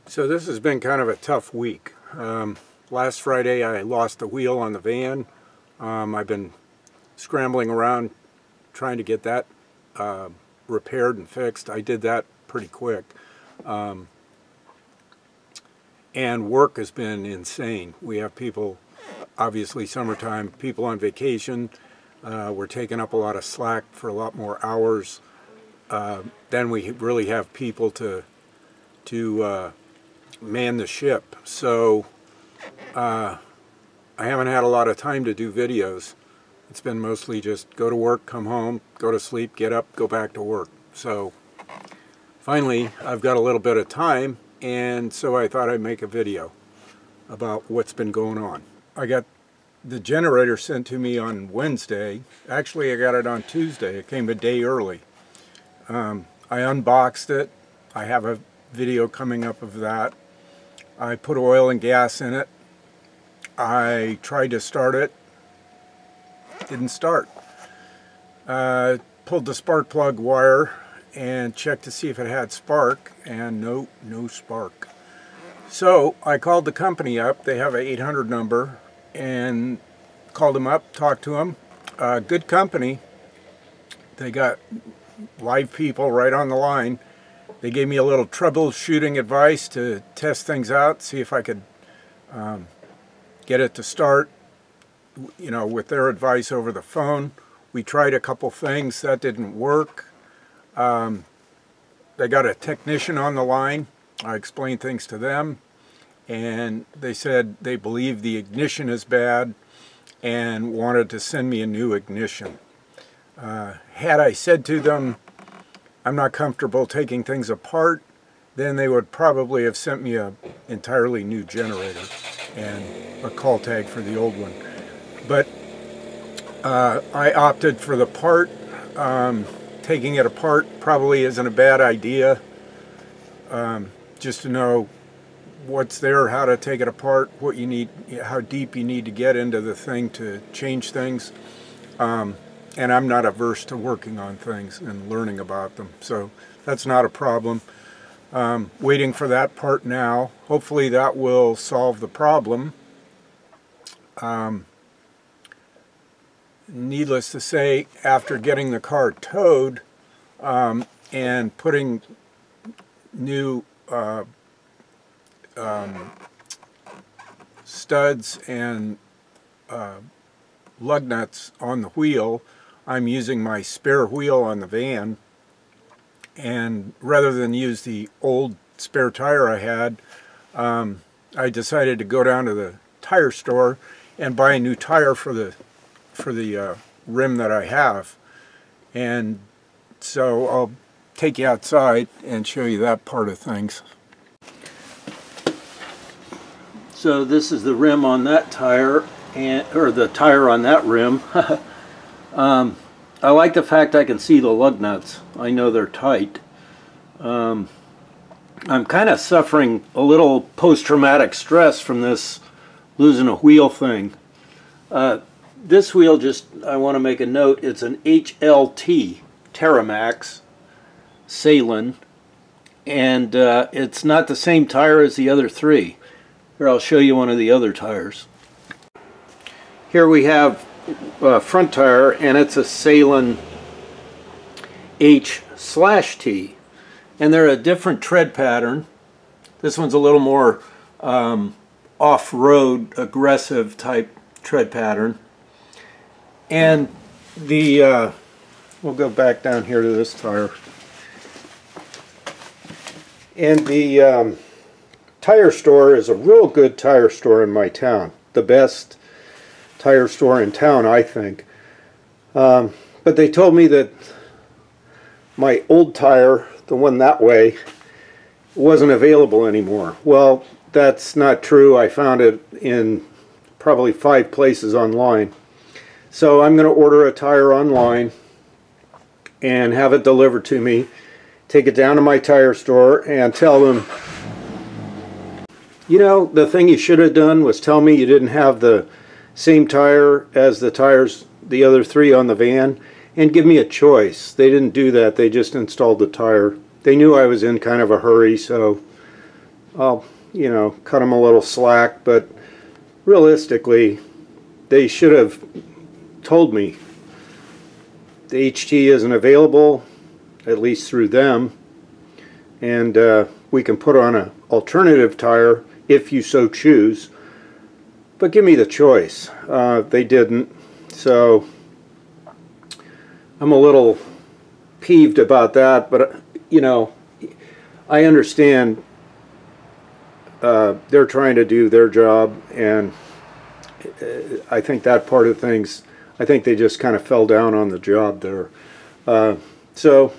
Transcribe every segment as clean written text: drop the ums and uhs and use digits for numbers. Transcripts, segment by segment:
So this has been kind of a tough week. Last Friday I lost the wheel on the van. I've been scrambling around trying to get that repaired and fixed. I did that pretty quick. And work has been insane. We have people, obviously summertime, people on vacation. We're taking up a lot of slack for a lot more hours. Then we really have people to man the ship. So I haven't had a lot of time to do videos. It's been mostly just go to work, come home, go to sleep, get up, go back to work. So finally I've got a little bit of time, and so I thought I'd make a video about what's been going on. I got the generator sent to me on Wednesday. Actually, I got it on Tuesday. It came a day early. I unboxed it. I have a video coming up of that. I put oil and gas in it. I tried to start it. Didn't start. Pulled the spark plug wire and checked to see if it had spark, and no spark. So I called the company up. They have an 800 number, and called them up, talked to them. Good company. They got live people right on the line. They gave me a little troubleshooting advice to test things out, see if I could get it to start, you know, with their advice over the phone. We tried a couple things, that didn't work. They got a technician on the line. I explained things to them, and they said they believe the ignition is bad and wanted to send me a new ignition. Had I said to them, I'm not comfortable taking things apart, then they would probably have sent me an entirely new generator and a call tag for the old one. But I opted for the part. Taking it apart probably isn't a bad idea, just to know what's there, how to take it apart, what you need, how deep you need to get into the thing to change things. And I'm not averse to working on things and learning about them, so that's not a problem. Waiting for that part now. Hopefully that will solve the problem. Needless to say, after getting the car towed and putting new studs and lug nuts on the wheel, I'm using my spare wheel on the van, and rather than use the old spare tire I had, I decided to go down to the tire store and buy a new tire for the rim that I have. And so I'll take you outside and show you that part of things. So this is the rim on that tire, or the tire on that rim. I like the fact I can see the lug nuts. I know they're tight. I'm kind of suffering a little post-traumatic stress from this losing a wheel thing. This wheel, I want to make a note, it's an HLT Terramax Salin, and it's not the same tire as the other three. Here, I'll show you one of the other tires. Here we have front tire, and it's a Salin H/T, and they're a different tread pattern. This one's a little more off-road aggressive type tread pattern, and the we'll go back down here to this tire, and the tire store is a real good tire store in my town, the best tire store in town, I think. But they told me that my old tire, the one that way, wasn't available anymore. Well, that's not true. I found it in probably 5 places online. So I'm going to order a tire online and have it delivered to me, take it down to my tire store and tell them, you know, the thing you should have done was tell me you didn't have the same tire as the tires, the other 3 on the van, and give me a choice. They didn't do that. They just installed the tire. They knew I was in kind of a hurry, so I'll, you know, cut them a little slack, but realistically, they should have told me the HT isn't available, at least through them, and we can put on an alternative tire if you so choose, but give me the choice. They didn't, so I'm a little peeved about that, but you know, I understand they're trying to do their job, and I think that part of things, I think they just kind of fell down on the job there. So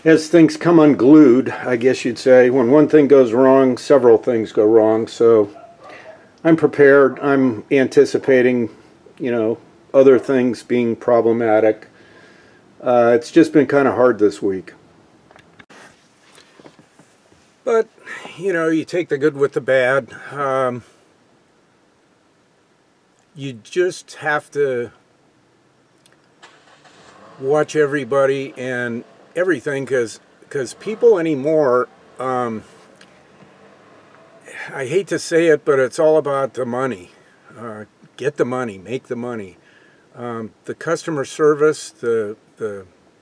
as things come unglued, I guess you'd say, when one thing goes wrong, several things go wrong. So I'm prepared. I'm anticipating, you know, other things being problematic. It's just been kind of hard this week. But, you know, you take the good with the bad. You just have to watch everybody and everything, because people anymore, I hate to say it, but it's all about the money. Get the money, make the money. The customer service, the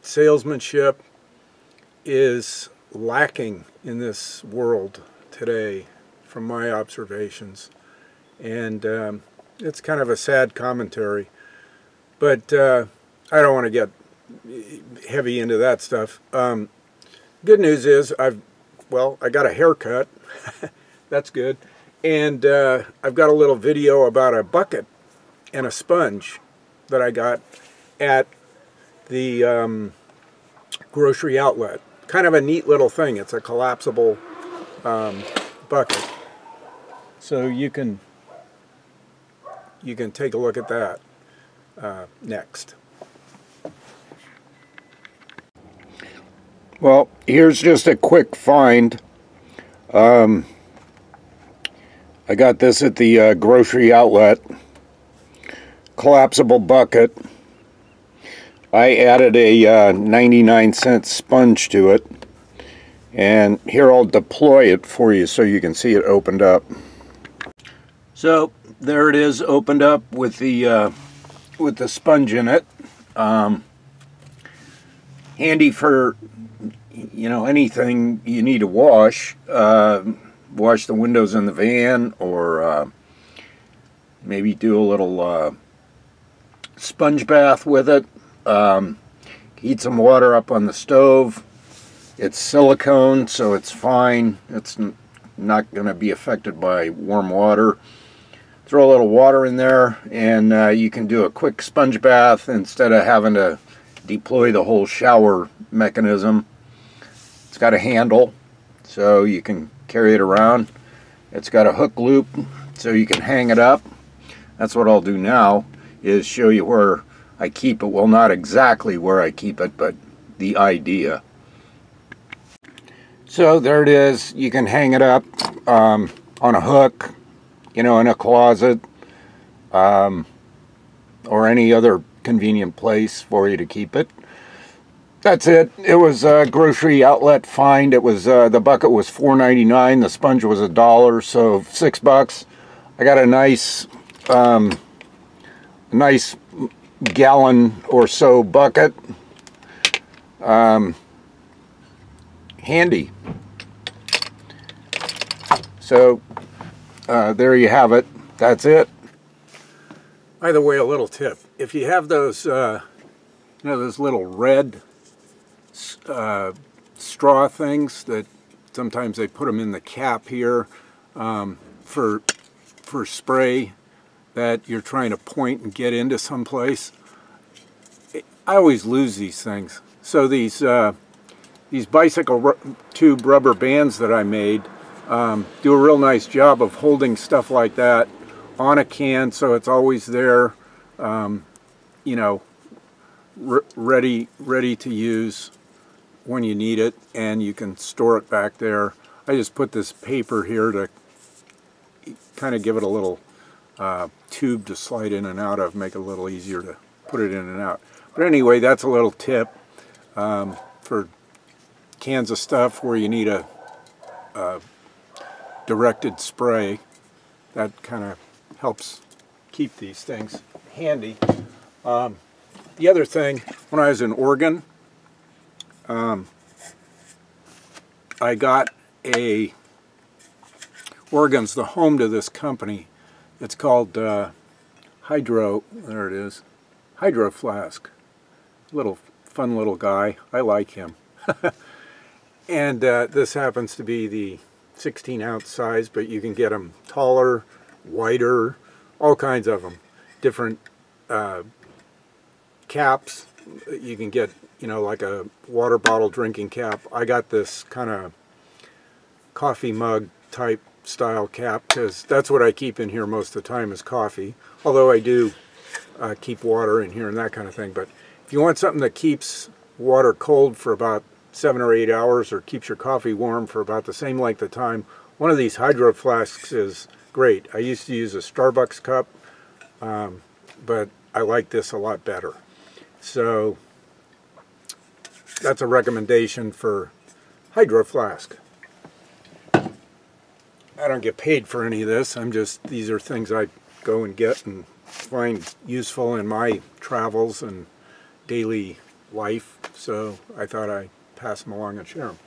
salesmanship is lacking in this world today, from my observations, and it's kind of a sad commentary, but I don't want to get heavy into that stuff. Good news is I got a haircut. That's good. And I've got a little video about a bucket and a sponge that I got at the grocery outlet. Kind of a neat little thing. It's a collapsible bucket. So you can take a look at that next. Well, here's just a quick find. I got this at the grocery outlet. Collapsible bucket. I added a 99-cent sponge to it. And here, I'll deploy it for you so you can see it opened up. So there it is, opened up with the sponge in it. Handy for, you know, anything you need to wash. Wash the windows in the van, or maybe do a little sponge bath with it. Heat some water up on the stove. It's silicone, so it's fine. It's not going to be affected by warm water. Throw a little water in there, and you can do a quick sponge bath instead of having to deploy the whole shower mechanism. It's got a handle, so you can carry it around. It's got a hook loop, so you can hang it up. That's what I'll do now, is show you where I keep it. Well, not exactly where I keep it, but the idea. So there it is. You can hang it up on a hook, you know, in a closet, or any other convenient place for you to keep it. That's it. It was a grocery outlet find. It was the bucket was $4.99. The sponge was $1, so $6. I got a nice gallon or so bucket. Handy. So there you have it. That's it. By the way, a little tip: if you have those, you know, those little red straw things that sometimes they put them in the cap here for spray that you're trying to point and get into someplace. I always lose these things. So these bicycle tube rubber bands that I made do a real nice job of holding stuff like that on a can, so it's always there, you know, ready to use when you need it, and you can store it back there. I just put this paper here to kind of give it a little tube to slide in and out of, make it a little easier to put it in and out. But anyway, that's a little tip for cans of stuff where you need a directed spray. That kind of helps keep these things handy. The other thing, when I was in Oregon, I got Oregon's the home to this company. It's called there it is, Hydro Flask. Fun little guy. I like him. And this happens to be the 16-ounce size, but you can get them taller, wider, all kinds of them. Different caps. You can get, you know, like a water bottle drinking cap. I got this kind of coffee mug type style cap because that's what I keep in here most of the time is coffee. Although I do keep water in here and that kind of thing. But if you want something that keeps water cold for about 7 or 8 hours or keeps your coffee warm for about the same length of time, one of these Hydro Flasks is great. I used to use a Starbucks cup, but I like this a lot better. So that's a recommendation for Hydro Flask. I don't get paid for any of this. These are things I go and get and find useful in my travels and daily life. So I thought I'd pass them along and share them.